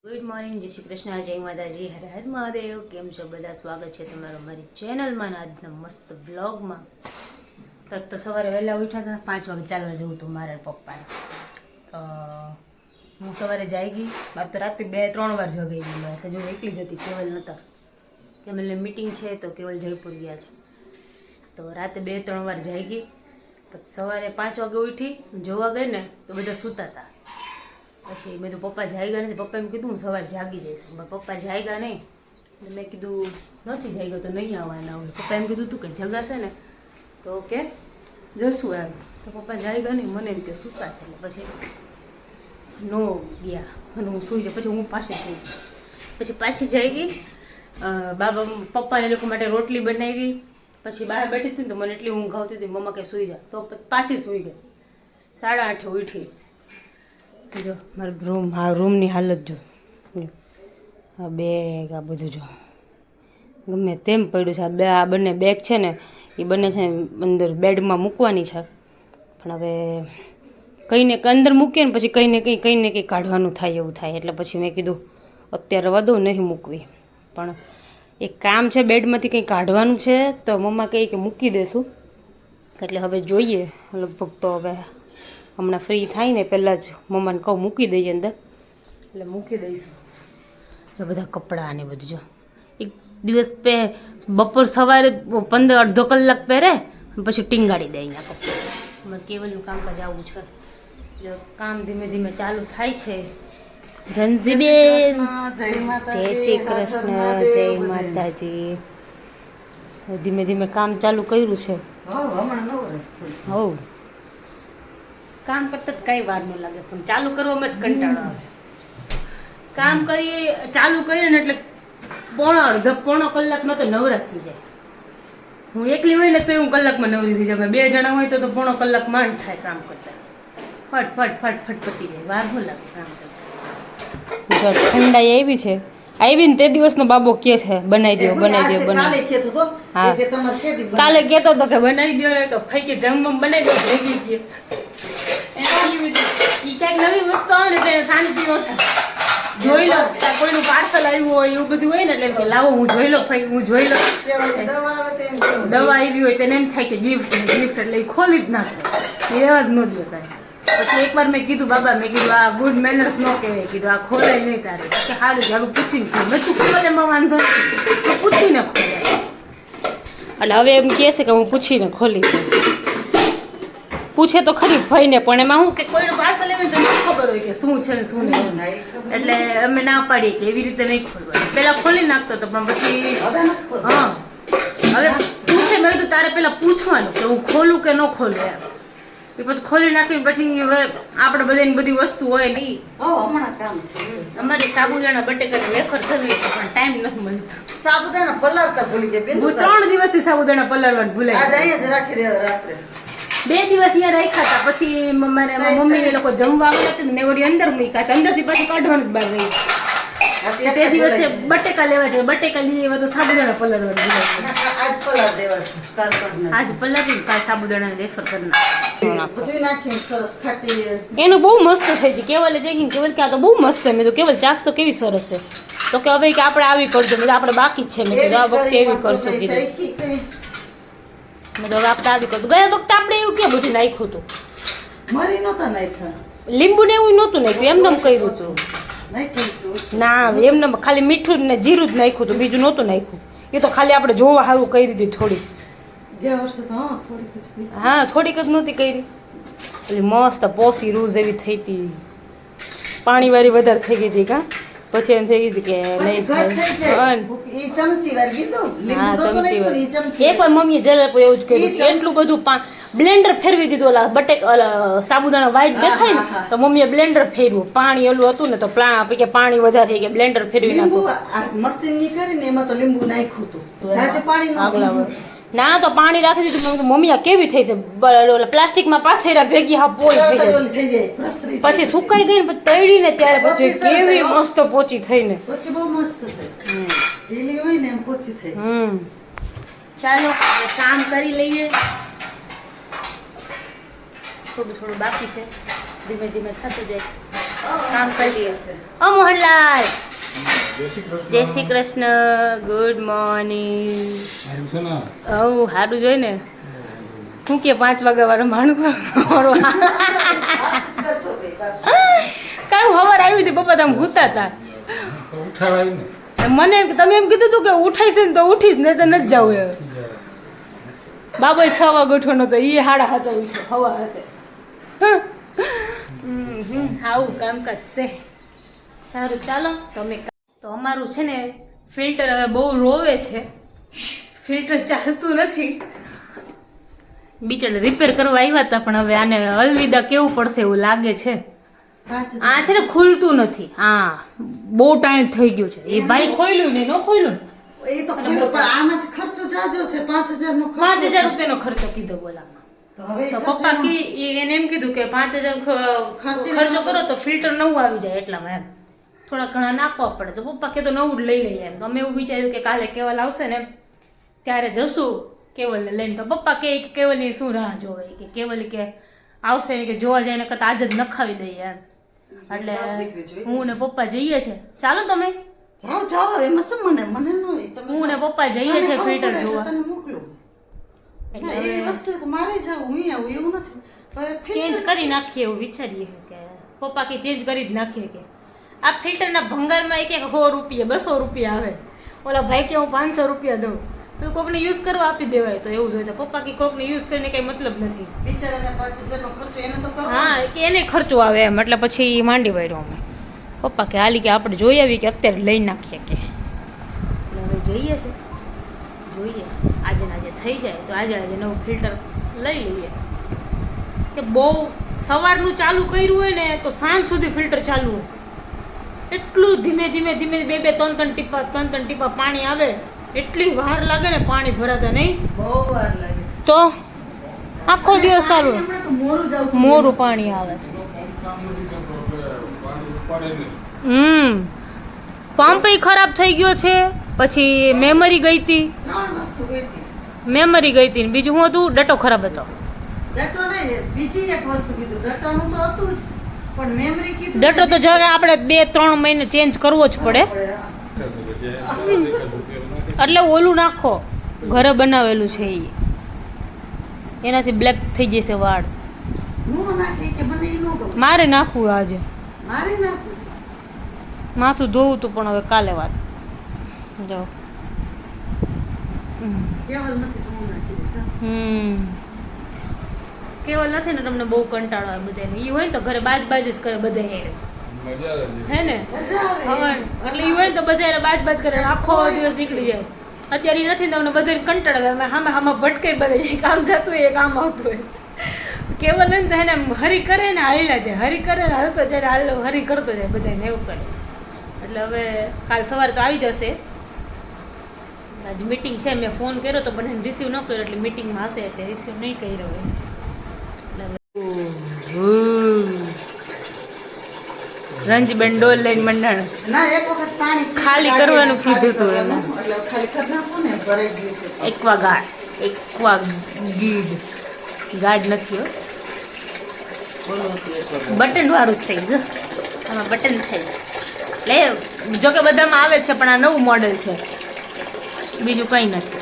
Good morning, જય શ્રી કૃષ્ણ, જય માતાજી, હર હર મહાદેવ. કેમ છો બધા? સ્વાગત છે તમારું મારી ચેનલમાં આજના મસ્ત બ્લોગમાં. તો સવારે વહેલા ઉઠ્યા હતા, 5 વાગે ચાલવા જવું હતું મારા પપ્પાને. તો હું સવારે જાઈ ગઈ. બાદ તો રાતે 2-3 વાર જગાઈ ગઈ. મેં હજુ એકલી જ હતી, કેવલ નહોતા. કેવલને મીટિંગ છે તો કેવલ જયપુર ગયા છે. તો રાતે 2-3 વાર જાઈ ગઈ. પછી સવારે 5 વાગે ઉઠી જોવા ગઈ ને તો બધા સૂતા હતા. પછી મેં તો પપ્પા જાગ્યા નથી. પપ્પા એમ કીધું હું સવારે જાગી જઈશ. પપ્પા જાગ્યા નહીં એટલે મેં કીધું નથી જાગ્યો તો નહીં આવવાના હોય. પપ્પા એમ કીધું તું કે જગાશે ને તો કે જશું એમ. તો પપ્પા જાગ્યા નહીં, મને એમ કે સૂતા છે. એટલે પછી નો ગયા અને હું સૂઈ જાય. પછી હું પાછી સૂઈ ગઈ. પછી પાછી જઈ ગઈ. બાબા પપ્પાને લોકો માટે રોટલી બનાવી. પછી બહાર બેઠી હતી ને તો મને એટલી ઊંઘ આવતી હતી. મમ્મા કે સૂઈ જા, તો પાછી સૂઈ ગઈ. 8:30 ઉઠી. જો મારું રૂમ, હા રૂમની હાલત જો, આ બેગ, આ બધું જો ગમે તેમ પડ્યું છે. આ બંને બેગ છે ને એ બંને છે ને અંદર બેડમાં મૂકવાની છે. પણ હવે કંઈને અંદર મૂકીએ ને પછી કંઈ ને કંઈ કાઢવાનું થાય એવું થાય. એટલે પછી મેં કીધું અત્યારે વધુ નહીં મૂકવી. પણ એક કામ છે, બેડમાંથી કંઈ કાઢવાનું છે તો મમ્મા કહે કે મૂકી દેશું. એટલે હવે જોઈએ, લગભગ તો હવે હમણાં ફ્રી થાય ને પહેલાં જ મમ્માને કહું મૂકી દઈએ અંદર, એટલે મૂકી દઈશું. જો બધા કપડાં ને બધું જો એક દિવસ બપોર સવારે 15-અડધો કલાક પહેરે પછી ટીંગાડી દે અહીંયા કપડાં. અમારે કેવલનું કામકાજ આવું છે. જો કામ ધીમે ધીમે ચાલુ થાય છે. રંજીબેન, જય શ્રી કૃષ્ણ, જય માતાજી. ધીમે ધીમે કામ ચાલુ કર્યું છે. હવ કામ કરતા જ કાંઈ વાર ન લાગે, પણ ચાલુ કરવામાં જ કંટાળો આવે. કામ કરીએ ચાલુ કરીએ ને એટલે પોણો કલાકમાં તો નવરા થઈ જાય. હું એકલી હોય ને તો હું કલાકમાં નવરી થઈ જાય. 2 જણા હોય તો પોણો કલાક માંડ થાય કામ કરતા. ફટ પતી જાય, વાર ન લાગે કામ કરતા. ઠંડાઈ આવી છે. આવી ને તે દિવસનો બાબો કે છે બનાવી દો. હા, કાલે કહેતો હતો કે બનાવી દો ને, તો ભાઈ કે જમવા બનાવી દો ભેગી ગઈ. ક્યાંક નવી વસ્તુ આવે ને એટલે શાંતિ ન થાય. જોઈ લો, કોઈનું પાર્સલ આવ્યું હોય એવું બધું હોય ને એટલે લાવો હું જોઈ લો, ભાઈ હું જોઈ લો. દવા આવી હોય તેને એમ થાય કે ગિફ્ટ એટલે એ ખોલી જ નાખે, એવા જ ન દે કાંઈ. પછી એકવાર મેં કીધું બાબા, મેં કીધું આ ગુડ મેનર્સ ન કહેવાય. કીધું આ ખોલાય નહીં તારે. કે સારું જારું પૂછીને મેં તું ખોલે એમાં વાંધો પૂછીને ખોલે. એટલે હવે એમ કહે છે કે હું પૂછીને ખોલીશ. પૂછે તો ખરી ભાઈને, પણ એમાં હું કે કોઈનું પાર્સલ આવે તો ખબર હોય કે શું છે ને શું નહીં. એટલે અમે ના પાડીએ કે એવી રીતે નહીં ખોલવાનું. પહેલાં ખોલી નાખતો હતો પણ પછી હા હવે પૂછે. મેં કીધું તારે પહેલાં પૂછવાનું કે હું ખોલું કે ન ખોલું એમ. એ પછી ખોલી નાખીને પછી હવે આપણે બધાની બધી વસ્તુ હોય નહીં. અમારી સાબુદાણા બટેકાની વેફર થવી છે પણ ટાઈમ નથી મળતો. સાબુદાણા પલાળતા ભૂલી ગયા. હું 3 દિવસથી સાબુદાણા પલાળવાનું ભૂલાય. 2 દિવસ અહીંયા રાખ્યા હતા. પછી મારા મમ્મીને લોકો જમવા આવ્યા હતા ને વળી અંદર મૂક્યા હતા. અંદરથી પાછું કાઢવાનું જ બહાર રહી. તે દિવસે બટેકા લેવા જાય, બટેકા લઈ આવ્યા તો સાબુદાણા પલાળવાનું આજ પલાળી કાલ સાબુદાણા વેફર કરી એનું બહુ મસ્ત થઈ ગયું. કેવલે જઈ કેવલ કે આ તો બહુ મસ્ત. મેં તો કેવલ ચાખ તો કેવી સરસ છે. તો કે હવે કે આપણે આવી કરજો. મેં આપણે બાકી જ છે. મેં કીધું આ વખતે એવી કરશું કીધું. મેં તો હવે આપણે આવી કરતું. ગયા વખતે આપણે એવું ક્યાં બધું નાખ્યું હતું. લીંબુ ને એવું નહોતું નાખ્યું, એમને કર્યું હતું. ના એમને ખાલી મીઠું ને જીરું જ નાખ્યું હતું, બીજું નહોતું નાખ્યું. એ તો ખાલી આપણે જોવા સારું કરી દીધી થોડી. હા થોડીક જ નહોતી કરી. એટલે મસ્ત પોસી રૂઝ એવી થઈ હતી. પાણી વાળી વધારે થઈ ગઈ હતી. કા પછી એમ થઈ ગઈ કે નહીં થાય. એકવાર મમ્મીએ જરા એવું જ કર્યું. એટલું બધું બ્લેન્ડર ફેરવી દીધું. ઓલા સાબુદાણા વ્હાઈટ દેખાય ને તો મમ્મીએ બ્લેન્ડર ફેરવ્યું. પાણી ઓલું હતું ને તો પાણી વધારે થઈ ગયા. બ્લેન્ડર ફેરવી નાખ્યું. ના તો પાણી રાખી દીધું. મમ્મી આ કેવી થઈ છે, પ્લાસ્ટિકમાં પાથેરા ભેગી હા પોળી થઈ જાય. પછી સુકાઈ ગઈ ને તળી ને ત્યારે પછી કેવી મસ્ત પોચી થઈ ને. ચાલો કામ કરી લઈએ. થોડું બાકી છે, ધીમે ધીમે થતું જાય. કામ કરી લઈએ. ઓ મોહનલાલ, જય શ્રી કૃષ્ણ, ગુડ મોર્નિંગ. ઓ સારું જોઈ ને, શું કે 5 વાગ્યા વાળો માણસ કાંઈ ખબર આવી હતી પપ્પા, તમે ભૂતા હતા. મને એમ તમે એમ કીધું હતું કે ઉઠાઈશ ને તો ઉઠીશ, ને તો નથી જવું. હવે બાબો 6 વાગે ઉઠવાનો હતો, એ 7:30 ઉઠ્યો હવા hatte. આવું કામકાજ છે. સારું ચાલો તમે. તો અમારું છે ને ફિલ્ટર હવે બહુ રોવે છે, ફિલ્ટર ચાલતું નથી. બિચારા રિપેર કરવા આવ્યા હતા, પણ હવે આને અલવિદા કેવું પડશે એવું લાગે છે. આ છે ને ખુલતું નથી. હા, બહુ ટાઈમ થઈ ગયો છે. એ ભાઈ ખોલ્યું ને ન ખોલ્યું ને એ તો ખોલો, પણ આમાં જ ખર્ચો જાજો છે. 5000 નો ખર્ચો, 5000 રૂપિયાનો ખર્ચો કીધો બોલામાં. તો પપ્પા એને એમ કીધું કે 5000 ખર્ચો કરો તો ફિલ્ટર નવું આવી જાય, એટલામાં એમ થોડા ઘણા નાખવા પડે. તો પપ્પા કે તો નવું જ લઈ લઈએ. એમ અમે એવું વિચાર્યું કે કાલે કેવલ આવશે ને ત્યારે જશું કેવલને લઈને. તો પપ્પા કે કેવલની શું રાહ જોવે, કે કેવલ કે આવશે કે જોવા જાય ને કરતા આજે જ નખાવી દઈએ એમ. એટલે હું ને પપ્પા જઈએ છે. ચાલો તમે જાઓ જાઓ, એમાં શું મને ન, તમે હું ને પપ્પા જઈએ છે ફિલ્ટર જોવા. તને મોકલું. એટલે એવી વસ્તુ કે મારે જાવ, હું આવું એવું નથી. હવે ચેન્જ કરી નાખીએ એવું વિચારીએ કે પપ્પા કે ચેન્જ કરી જ નાખીએ. કે આ ફિલ્ટરના ભંગારમાં એક 100 રૂપિયા 200 રૂપિયા આવે. ઓલા ભાઈ કે હું 500 રૂપિયા દઉં, તો કોકને યુઝ કરવા આપી દેવાય. તો એવું જોઈએ. તો પપ્પા કે કોકને યુઝ કરીને કંઈ મતલબ નથી. બિચારાને 5000 નો ખર્ચો એને તો કરવો. હા, કે એને ખર્ચો આવે એમ. એટલે પછી માંડી વાળ્યો અમે. પપ્પા કે હાલી કે આપણે જોઈ આવી, કે અત્યારે લઈ નાખીએ. કે એટલે હવે જઈએ છે, જોઈએ આજે ને આજે થઈ જાય તો આજે નવું ફિલ્ટર લઈ લઈએ. કે બહુ સવારનું ચાલુ કર્યું હોય ને તો સાંજ સુધી ફિલ્ટર ચાલુ હોય. એટલું ધીમે ધીમે 2-3 ટીપા પાણી આવે. એટલી વાર લાગે ને પાણી ભરાતા. નહીં બહુ વાર લાગે. તો આખો દિવસ ચાલુ, હમણાં તો મોરું જ આવતું. મોરું પાણી આવે છે. પંપ ખરાબ થઈ ગયો છે. પછી મેમરી ગઈ હતી. 3 વસ્તુ ગઈ હતી. મેમરી ગઈ હતી, બીજું શું હતું? ડટો ખરાબ હતો. ડટો નહીં, બીજી એક વસ્તુ કીધું. ડટાનું તો હતું જ, પણ મેમરી કીધું. ડટો તો જો આપણે 2-3 મહિને ચેન્જ કરવો જ પડે. એટલે ઓલું નાખો, ઘરે બનાવેલું છે એ, એનાથી બ્લેક થઈ જશે વાળ. હું નાખી કે મને ઈ નો ગમે. મારે નાખવું આજે. મારે નાખવું છે. માથું ધોવું તું, પણ હવે કાલે વાત. જો કેવલ નથી તો હું નાખી દઈશ, હા. કેવલ નથી ને તમને બહુ કંટાળો આવે બધાને. એ હોય ને તો ઘરે બાજ જ કરે બધા, હે ને? મજા આવે. હા, એટલે એ હોય ને તો બધા બાજ કરે, આખો દિવસ નીકળી જાય. અત્યારે એ નથી ને તમને બધાને કંટાળો આવે. હામાં ભટકાઈ બધા, કામ જતું હોય, કામ આવતું હોય. કેવલ ને તો એને હરી કરે ને હાલ્યા જાય, હરી કરે ને હાલતો જાય, હરી કરતો જાય બધાને, એવું કરે. એટલે હવે કાલ સવારે તો આવી જશે. આજ મીટિંગ છે, મેં ફોન કર્યો તો બધાને રિસીવ ન કર્યો, એટલે મીટિંગમાં હશે એટલે રિસીવ નહીં કર્યો હોય. રંજબેન ડોલ લઈને મંડાણ. ના, એક વખત પાણી ખાલી કરવાનું કીધું તું એને. એટલે ખાલી કરી નાખો ને, ભરાઈ ગયું છે. એકવા ગીડ ગાઢ નથી હો, બટન વાળું જ થઈ ગયું. આમાં બટન થઈ જાય. એટલે જો કે બધામાં આવે છે, પણ આ નવું મોડેલ છે, બીજું કંઈ નથી.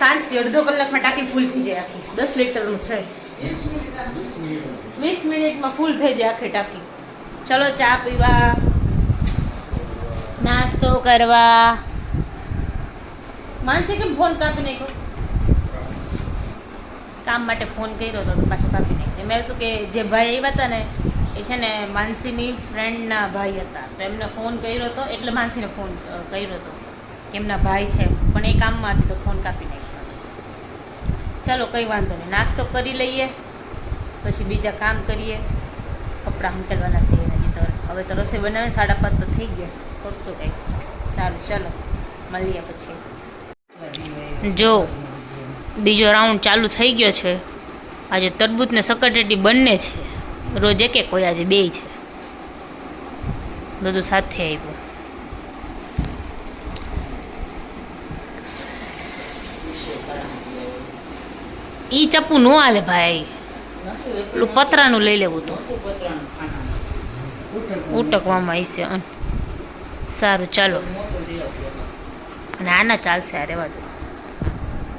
સાંજથી 1.5 કલાકમાં ટાંકી ફૂલ થઈ જાય આખી. 10 લીટરનું છે. 20 મિનિટમાં ફૂલ થઈ જાય આખી ટાંકી. ચલો ચા પીવા, નાસ્તો કરવા. માનસી કેમ ફોન કાપી નાખ્યો? કામ માટે ફોન કર્યો હતો તો પાછો કાપી નાખ્યો. મેં હતું કે જે ભાઈ આવ્યા હતા ને એ છે ને માનસીની ફ્રેન્ડના ભાઈ હતા, તો એમને ફોન કર્યો હતો, એટલે માનસીને ફોન કર્યો હતો કે એમના ભાઈ છે, પણ એ કામમાં હતી તો ફોન કાપી નાખ્યો. ચાલો કંઈ વાંધો નહીં, નાસ્તો કરી લઈએ, પછી બીજા કામ કરીએ. કપડાં હંકેલવાના છે હજી તો. હવે તો રસોઈ બનાવે 5:30 તો થઈ ગયા, કરશું કંઈક. સારું ચાલો મળીએ પછી. જો બીજો રાઉન્ડ ચાલુ થઈ ગયો છે. આજે તરબૂચ ને સકરટેટી બંને છે, રોજ એક કોઈ આજે 2 છે, બધું સાથે આવ્યું. ઈ ચપ્પુ નો હાલે ભાઈ, પેલું પતરાનું લઈ લેવું હતું ઉટકવામાં હશે સારું ચાલો અને આના ચાલશે આ રહેવા દો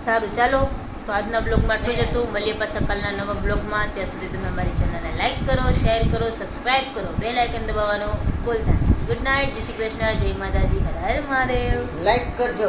સારું ચાલો તો આજના બ્લોગમાં આટલું જ હતું મળીએ પાછા કાલના નવા બ્લોગમાં ત્યાં સુધી તમે અમારી ચેનલને લાઈક કરો શેર કરો સબસ્ક્રાઈબ કરો બેલ આઇકન દબાવવાનું ભૂલતા નહીં ગુડ નાઇટ જય શ્રી કૃષ્ણ જય માતાજી હર હર મહાદેવ લાઈક કરજો.